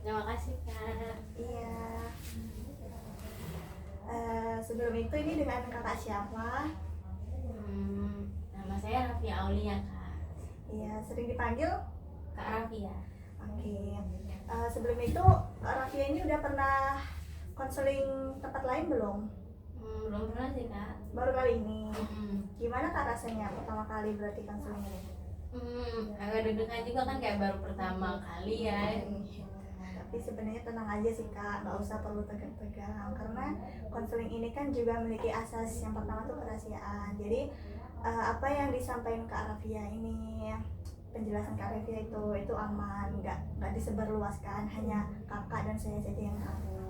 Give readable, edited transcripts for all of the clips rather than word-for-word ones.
Terima kasih Kak. Iya. Sebelum itu ini dengan kakak siapa? Nama saya Rafia Aulia Kak. Iya, sering dipanggil Kak Rafia. Oke. Sebelum itu Rafia ini udah pernah konseling tempat lain belum? Belum pernah sih Kak. Baru kali ini. Gimana Kak rasanya pertama kali berarti konseling ini? Agak deg-degan juga kan kayak baru pertama kali ya. Tapi sebenarnya tenang aja sih Kak, nggak usah perlu tegang-tegang karena konseling ini kan juga memiliki asas yang pertama tuh kerahasiaan. Jadi apa yang disampaikan Kak Rafia ini, penjelasan Kak Rafia itu aman, nggak disebarluaskan, hanya kakak dan saya saja yang tahu.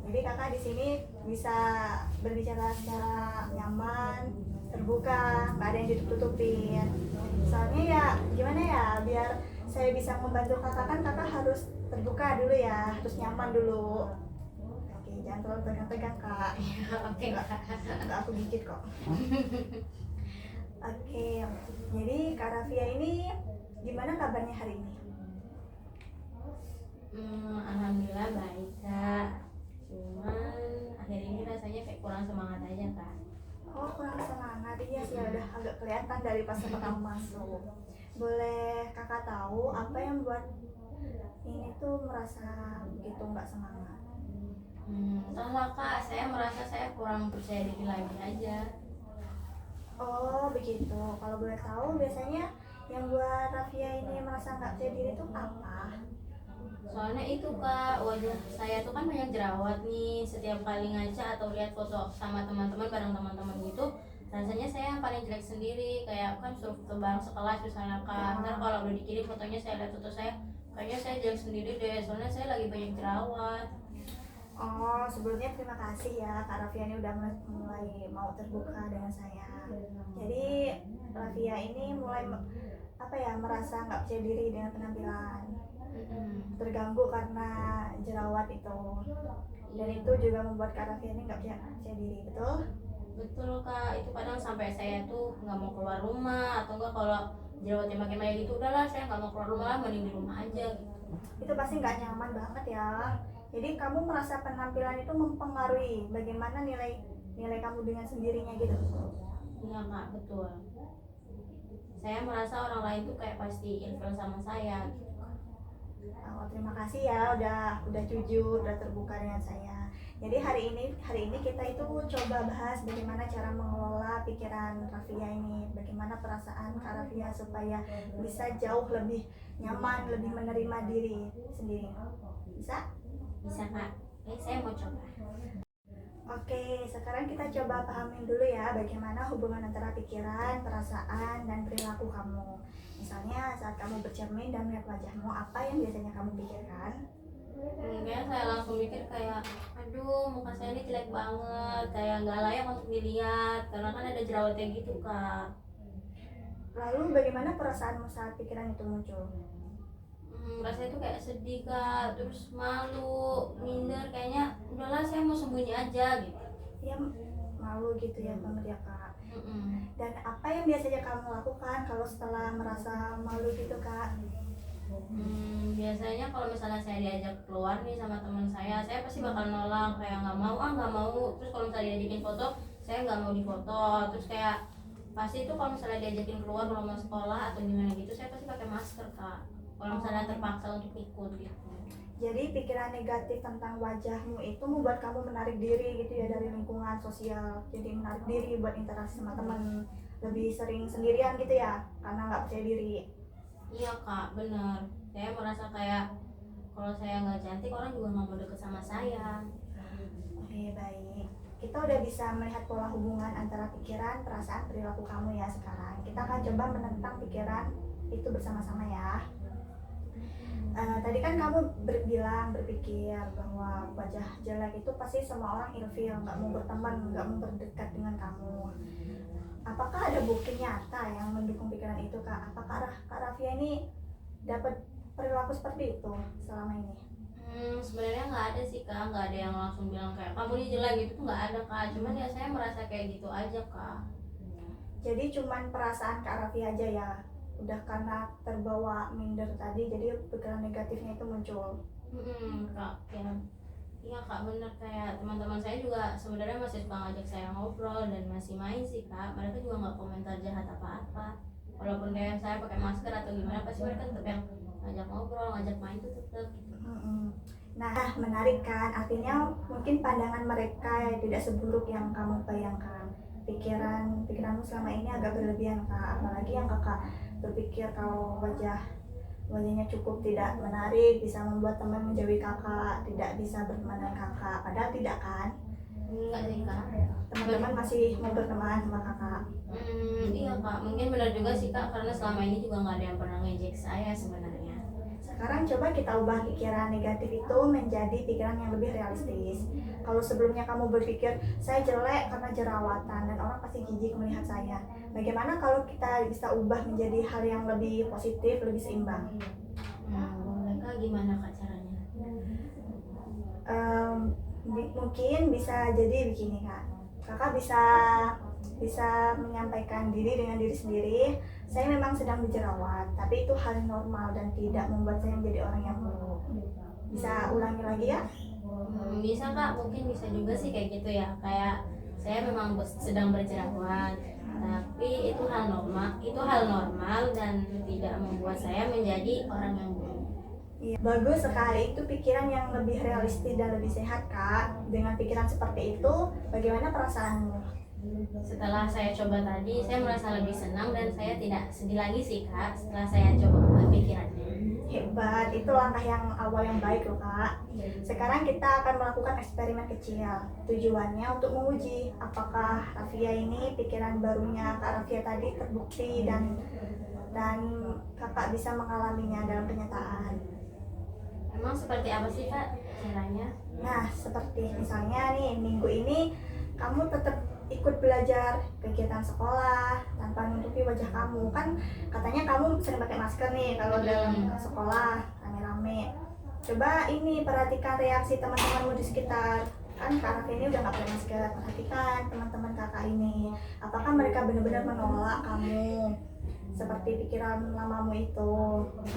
Jadi kakak di sini bisa berbicara secara nyaman, terbuka, nggak ada yang ditutup-tutupin. Soalnya ya gimana ya, biar saya bisa membantu kakak kan kakak harus terbuka dulu ya, harus nyaman dulu. Oke, jangan terlalu tegang-tegang Kak. Oke Kak. Nggak aku gigit kok. Oke, jadi Kak Rafia ini gimana kabarnya hari ini? Alhamdulillah baik Kak. Cuman akhir ini rasanya kayak kurang semangat aja Kak. Oh, kurang semangat. Iya sih, udah agak kelihatan dari pas kamu masuk. Boleh kakak tahu apa yang buat ini tuh merasa begitu nggak semangat? Entahlah Kak, saya merasa saya kurang percaya diri lagi aja. Oh begitu. Kalau boleh tahu biasanya yang buat Rafia ini merasa nggak percaya diri itu apa? Soalnya itu Kak, wajah saya tuh kan banyak jerawat nih. Setiap kali ngaca atau lihat foto sama teman-teman bareng teman-teman gitu, rasanya saya yang paling jelek sendiri. Kayak kan suruh foto bareng sekelas misalnya Kak. Ntar kalau udah dikirim fotonya saya lihat foto saya, kayaknya saya jelek sendiri deh. Soalnya saya lagi banyak jerawat. Oh, sebelumnya terima kasih ya Kak Rafia ini udah mulai mau terbuka dengan saya. Jadi Rafia ini mulai apa ya, merasa nggak percaya diri dengan penampilan, terganggu karena jerawat itu, dan itu juga membuat Kak Rafia ini nggak percaya diri, betul? Betul Kak, itu kadang sampai saya tuh nggak mau keluar rumah, atau enggak kalau jerawatnya makin banyak gitu, udahlah saya nggak mau keluar rumah lah, mending di rumah aja gitu. Itu pasti nggak nyaman banget ya. Jadi kamu merasa penampilan itu mempengaruhi bagaimana nilai kamu dengan sendirinya gitu. Iya Kak, betul. Saya merasa orang lain tuh kayak pasti ilfil sama saya gitu. Oh, terima kasih ya udah jujur, udah terbuka dengan saya. Jadi hari ini kita itu coba bahas bagaimana cara mengelola pikiran Rafia ini, bagaimana perasaan Kak Rafia supaya bisa jauh lebih nyaman, lebih menerima diri sendiri. Bisa? Bisa Kak, saya mau coba. Oke, sekarang kita coba pahamin dulu ya bagaimana hubungan antara pikiran, perasaan, dan perilaku kamu. Misalnya saat kamu bercermin dan melihat wajahmu, apa yang biasanya kamu pikirkan? Kayak saya langsung mikir kayak, aduh muka saya ini jelek banget, kayak nggak layak untuk dilihat, karena kan ada jerawatnya gitu Kak. Lalu bagaimana perasaanmu saat pikiran itu muncul? Rasanya tuh kayak sedih Kak, terus malu, minder, kayaknya udahlah saya mau sembunyi aja gitu. Ya, malu gitu ya banget ya Kak. Dan apa yang biasanya kamu lakukan kalau setelah merasa malu gitu Kak? Biasanya kalau misalnya saya diajak keluar nih sama teman saya pasti bakal nolak, kayak nggak mau. Terus kalau misalnya diajakin foto, saya nggak mau difoto. Terus kayak pasti itu kalau misalnya diajakin keluar kalau mau sekolah atau gimana gitu, saya pasti pakai masker Kak. Kalau misalnya terpaksa untuk ikut gitu. Jadi pikiran negatif tentang wajahmu itu membuat kamu menarik diri gitu ya dari lingkungan sosial. Jadi menarik diri buat interaksi sama teman, lebih sering sendirian gitu ya karena nggak percaya diri. Iya Kak, bener. Saya merasa kayak kalau saya nggak cantik orang juga nggak mau deket sama saya. Oke, baik. Kita udah bisa melihat pola hubungan antara pikiran, perasaan, perilaku kamu ya sekarang. Kita akan coba menentang pikiran itu bersama-sama ya. Tadi kan kamu berpikir bahwa wajah jelek itu pasti semua orang ilfil, nggak mau berteman, nggak mau berdekat dengan kamu. Apakah ada bukti nyata yang mendukung pikiran itu Kak? Apakah Kak Rafia ini dapat perilaku seperti itu selama ini? Sebenarnya nggak ada sih Kak, nggak ada yang langsung bilang kayak kamu ini jelek gitu tuh nggak ada Kak. Cuman ya saya merasa kayak gitu aja Kak. Jadi cuman perasaan Kak Rafia aja ya? Udah karena terbawa minder tadi, jadi pikiran negatifnya itu muncul. Kak, ya iya kak, bener, kayak teman-teman saya juga sebenarnya masih suka ngajak saya ngobrol dan masih main sih kak. Mereka juga nggak komentar jahat apa-apa, walaupun kayak saya pakai masker atau gimana, pasti mereka tetap yang ngajak ngobrol, ngajak main tuh tetap gitu. Mm-mm. Nah, menarik kan? Artinya mungkin pandangan mereka tidak seburuk yang kamu bayangkan. Pikiranmu selama ini agak berlebihan kak. Apalagi yang kakak berpikir kalau wajahnya cukup tidak menarik, bisa membuat teman menjauhi kakak, tidak bisa berteman dengan kakak. Padahal tidak kan? Enggak sih kak. Teman-teman masih mau berteman sama kakak. Iya kak, mungkin benar juga sih kak, karena selama ini juga nggak ada yang pernah ngejek saya sebenarnya. Sekarang coba kita ubah pikiran negatif itu menjadi pikiran yang lebih realistis. Kalau sebelumnya kamu berpikir, saya jelek karena jerawatan dan orang pasti jijik melihat saya. Bagaimana kalau kita bisa ubah menjadi hal yang lebih positif, lebih seimbang? Boleh kak, gimana kak caranya? Mungkin bisa jadi begini kak. Kakak bisa menyampaikan diri dengan diri sendiri, saya memang sedang berjerawat, tapi itu hal normal dan tidak membuat saya menjadi orang yang buruk. Bisa ulangi lagi ya? Bisa kak, mungkin bisa juga sih kayak gitu ya, kayak saya memang sedang berjerawat, tapi itu hal normal dan tidak membuat saya menjadi orang yang buruk. Iya, bagus sekali. Itu pikiran yang lebih realistis dan lebih sehat kak. Dengan pikiran seperti itu, bagaimana perasaanmu? Setelah saya coba tadi, saya merasa lebih senang dan saya tidak sedih lagi sih kak, setelah saya coba ubah pikirannya. Hebat, itu langkah yang awal yang baik loh kak. Sekarang kita akan melakukan eksperimen kecil. Tujuannya untuk menguji apakah Rafia ini pikiran barunya kak Rafia tadi terbukti dan kakak bisa mengalaminya dalam kenyataan. Emang seperti apa sih kak caranya? Nah, seperti misalnya nih, minggu ini kamu tetap ikut belajar kegiatan sekolah tanpa menutupi wajah kamu. Kan katanya kamu sering pakai masker nih kalau dalam sekolah rame-rame. Coba ini perhatikan reaksi teman-temanmu di sekitar. Kan Kak Raffi ini udah gak pakai masker. Perhatikan teman-teman kakak ini. Apakah mereka benar-benar menolak kamu seperti pikiran lamamu itu,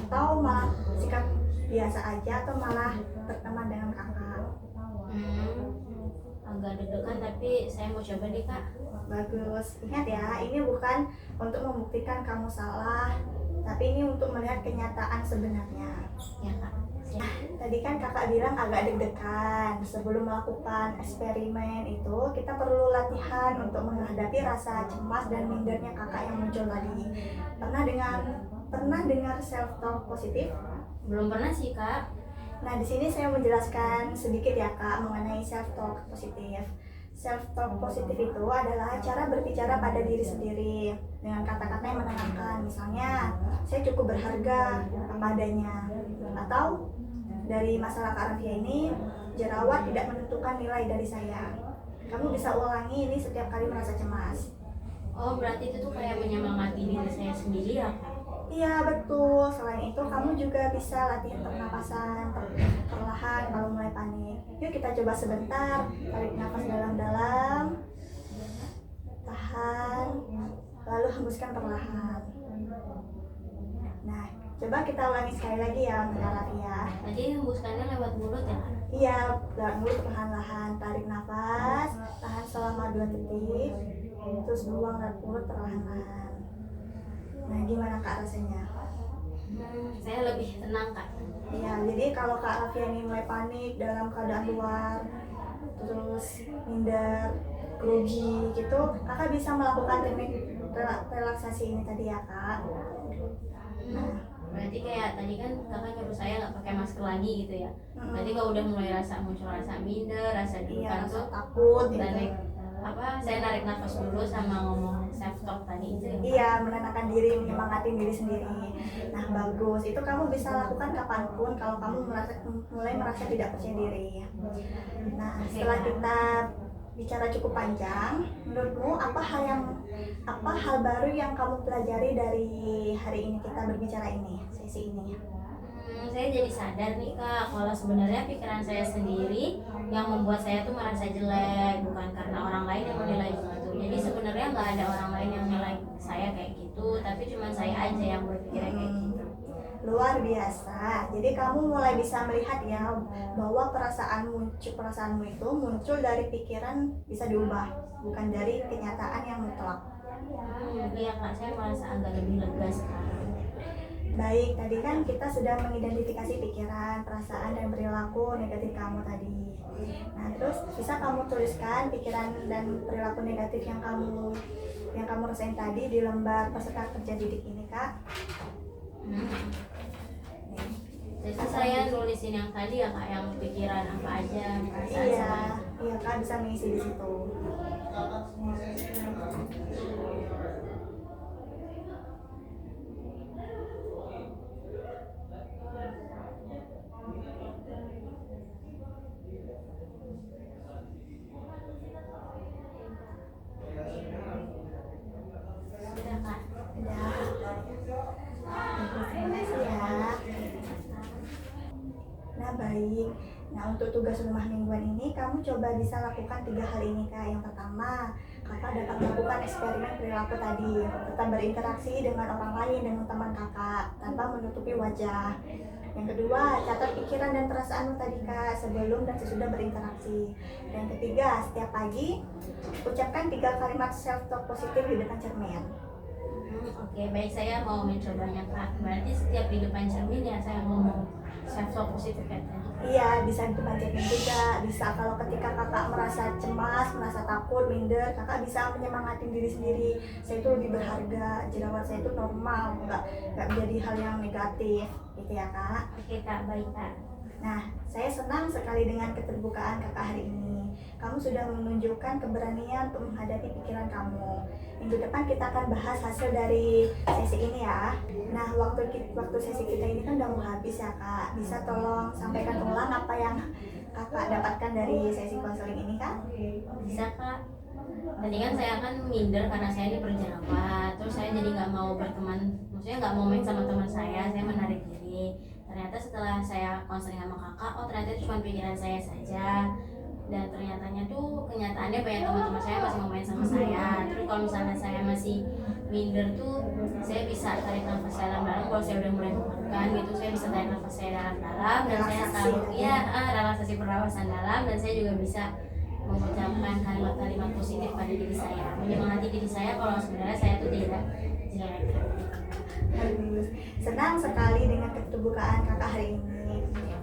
atau malah sikap biasa aja, atau malah berteman dengan kakak? Agak deg-degan tapi saya mau coba deh kak. Bagus, ingat ya, ini bukan untuk membuktikan kamu salah, tapi ini untuk melihat kenyataan sebenarnya. Ya kak. Tadi kan kakak bilang agak deg-degan. Sebelum melakukan eksperimen itu, kita perlu latihan untuk menghadapi rasa cemas dan mindernya kakak yang muncul tadi. Pernah dengar self talk positif? Belum pernah sih kak. Nah, di sini saya menjelaskan sedikit ya kak mengenai self talk positif. Self talk positif itu adalah cara berbicara pada diri sendiri dengan kata-kata yang menenangkan. Misalnya, saya cukup berharga apa adanya, atau dari masalah Kak Rafia ini, jerawat tidak menentukan nilai dari saya. Kamu bisa ulangi ini setiap kali merasa cemas. Oh, berarti itu tuh kayak menyemangati diri saya sendiri ya kak? Iya betul. Selain itu kamu juga bisa latihan pernapasan perlahan kalau mulai panik. Yuk kita coba sebentar. Tarik nafas dalam-dalam, tahan, lalu hembuskan perlahan. Nah, coba kita ulangi sekali lagi ya untuk Rafia. Tadi hembuskannya lewat mulut ya kak? Iya, lewat mulut perlahan-lahan. Tarik nafas, tahan selama 2 detik, terus buang lewat mulut perlahan-lahan. Nah, gimana kak rasanya? Saya lebih tenang kak. Iya, jadi kalau Kak Rafia ini mulai panik dalam keadaan luar, terus minder, grogi gitu, kakak bisa melakukan teknik relaksasi ini tadi ya kak. Berarti kayak tadi kan kakak nyuruh saya nggak pakai masker lagi gitu ya. Berarti kalau udah mulai muncul rasa minder, rasa Iya, deg-degan tuh takut tarik gitu. saya narik nafas dulu sama ngomong self talk tadi itu ya. Iya, menenangkan diri, menyemangati diri sendiri. Nah, bagus. Itu kamu bisa lakukan kapanpun kalau kamu mulai merasa tidak percaya diri. Nah, setelah kita bicara cukup panjang, menurutmu apa hal baru yang kamu pelajari dari hari ini kita berbicara ini, sesi ini? Saya jadi sadar nih kak, kalau sebenarnya pikiran saya sendiri yang membuat saya tuh merasa jelek, bukan karena orang lain yang menilai gitu. Jadi sebenarnya nggak ada orang lain yang nilai saya kayak gitu, tapi cuma saya aja yang berpikirnya kayak gitu. Luar luar biasa. Jadi kamu mulai bisa melihat ya bahwa perasaanmu itu muncul dari pikiran bisa diubah, bukan dari kenyataan yang mutlak. Iya kak, saya merasa agak lebih lega sekarang. Baik, tadi kan kita sudah mengidentifikasi pikiran, perasaan, dan perilaku negatif kamu tadi. Nah, terus bisa kamu tuliskan pikiran dan perilaku negatif yang kamu rasain tadi di lembar peserta kerja didik ini, Kak. Jadi saya nulisin yang tadi ya kak, yang pikiran apa aja, perasaan Iya, sama. iya Kak, bisa mengisi di situ. Sudah kak. Udah. Terima kasih ya. Nah, baik. Nah, untuk tugas rumah mingguan ini kamu coba bisa lakukan 3 hal ini, Kak. Yang pertama, kakak dapat melakukan eksperimen perilaku tadi, tetap berinteraksi dengan orang lain, dengan teman kakak tanpa menutupi wajah. Yang kedua, catat pikiran dan perasaanmu tadi, Kak, sebelum dan sesudah berinteraksi. Dan ketiga, setiap pagi ucapkan 3 kalimat self talk positif di depan cermin. Oke, baik, saya mau mencobanya kak. Berarti setiap di depan cermin ya saya ngomong self talk positif ya tadi. Iya, bisa di depan cermin juga. Bisa kalau ketika kakak merasa cemas, merasa takut, minder, kakak bisa menyemangatin diri sendiri. Saya itu lebih berharga, jerawat saya itu normal, nggak menjadi hal yang negatif, gitu ya kak. Oke kak, baik kak. Nah, saya senang sekali dengan keterbukaan kakak hari ini. Kamu sudah menunjukkan keberanian untuk menghadapi pikiran kamu. Minggu depan kita akan bahas hasil dari sesi ini ya. Nah, waktu sesi kita ini kan udah mau habis ya kak. Bisa tolong sampaikan ulang apa yang kakak dapatkan dari sesi konseling ini kak? Bisa kak. Tadi kan saya kan minder karena saya ini berjerawat. Terus saya jadi nggak mau berteman, maksudnya nggak mau main sama teman saya menarik diri. Ternyata setelah saya konseling sama kakak, oh ternyata itu cuma pikiran saya saja. Dan ternyatanya tuh kenyataannya banyak teman-teman saya masih mau main sama saya. Terus kalau misalnya saya masih minder tuh, saya bisa tarik nafas dalam-dalam. Kalau saya udah mulai mengeluarkan gitu, saya bisa tarik nafas saya dalam-dalam dan saya taruh ya relaksasi pernapasan dalam, dan saya juga bisa mengucapkan kalimat-kalimat positif pada diri saya, menyemangati diri saya kalau sebenarnya saya tuh tidak jelek. Bagus. Senang sekali dengan keterbukaan kakak hari ini.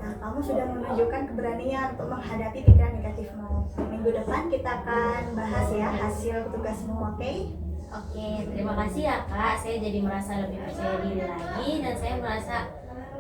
Nah, kamu sudah menunjukkan keberanian untuk menghadapi pikiran negatifmu. Minggu depan kita akan bahas ya hasil tugasmu, oke? Oke, terima kasih ya kak. Saya jadi merasa lebih percaya diri lagi, dan saya merasa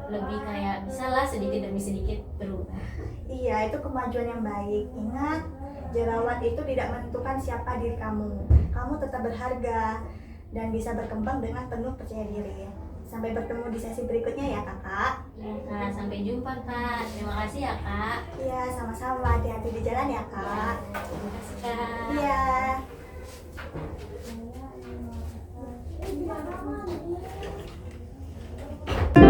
lebih kayak bisa lah sedikit demi sedikit berubah. Iya, itu kemajuan yang baik. Ingat, jerawat itu tidak menentukan siapa diri kamu. Kamu tetap berharga dan bisa berkembang dengan penuh percaya diri. Sampai bertemu di sesi berikutnya ya kakak. Ya kak, sampai jumpa kak. Terima kasih ya kak. Iya, sama-sama. Hati-hati di jalan ya kak. Terima kasih kak. Iya.